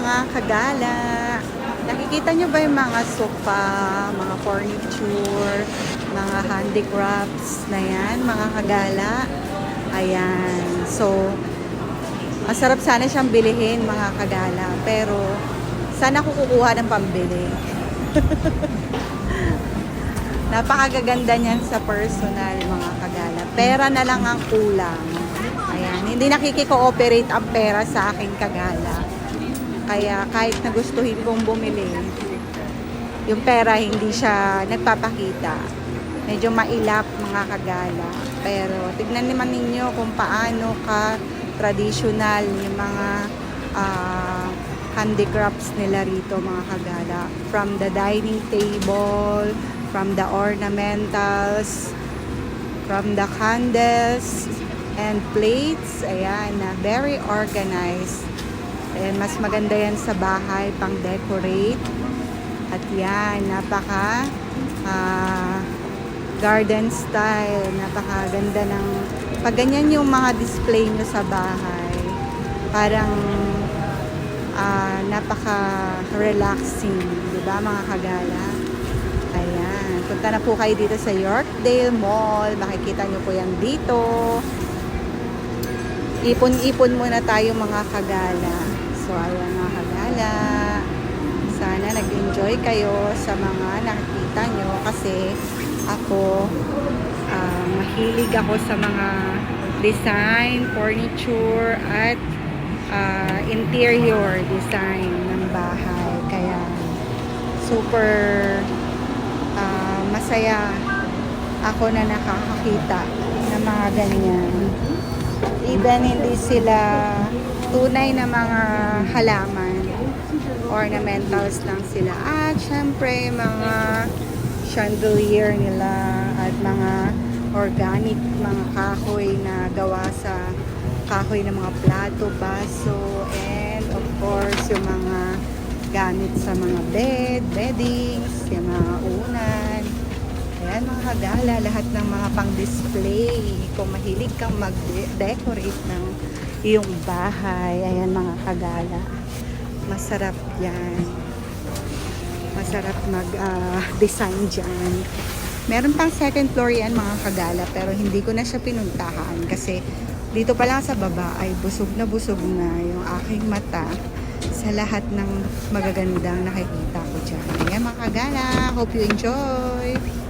mga kagala. Nakikita nyo ba yung mga sofa, mga furniture, mga handicrafts na yan, mga kagala? Ayan. So, masarap sana siyang bilihin, mga kagala. Pero, sana ko kukuha ng pambili. Napakagaganda niyan sa personal, mga kagala. Pera na lang ang kulang. Ayan, hindi nakiki-cooperate ang pera sa akin, kagala. Kaya kahit nagustuhin kong bumili, yung pera hindi siya nagpapakita. Medyo mailap, mga kagala. Pero tignan naman ninyo kung paano ka traditional yung mga handicrafts nila rito, mga kagala. From the dining table, from the ornamentals, from the candles and plates. Ayan, very organized. Ayan, mas maganda yan sa bahay, pang decorate. At yan, napaka garden style. Napakaganda ng pag ganyan yung mga display nyo sa bahay. Parang napaka-relaxing, di ba, mga kagala? Ayan, punta na po kayo dito sa Yorkdale Mall. Makikita nyo po yan dito. Ipon-ipon muna tayo, mga kagala. So, ayan, mga kagala. Sana nag-enjoy kayo sa mga nakikita nyo. Kasi ako, mahilig ako sa mga design, furniture, at interior design ng bahay. Kaya super masaya ako na nakakakita ng mga ganyan. Even hindi sila tunay na mga halaman, ornamentals lang sila. At syempre mga chandelier nila at mga organic, mga kahoy na gawa sa kahoy ng mga plato, baso, and of course yung mga gamit sa mga beddings, yung mga unan. Ayan, mga kagala, lahat ng mga pang-display. Kung mahilig kang mag-decorate ng iyong bahay, ayan, mga kagala, masarap yan. Masarap mag-design dyan. Meron pang second floor yan, mga kagala, pero hindi ko na siya pinuntahan kasi dito pa lang sa baba ay busog na yung aking mata sa lahat ng magagandang nakikita ko dyan. Ayan, mga kagala, hope you enjoy!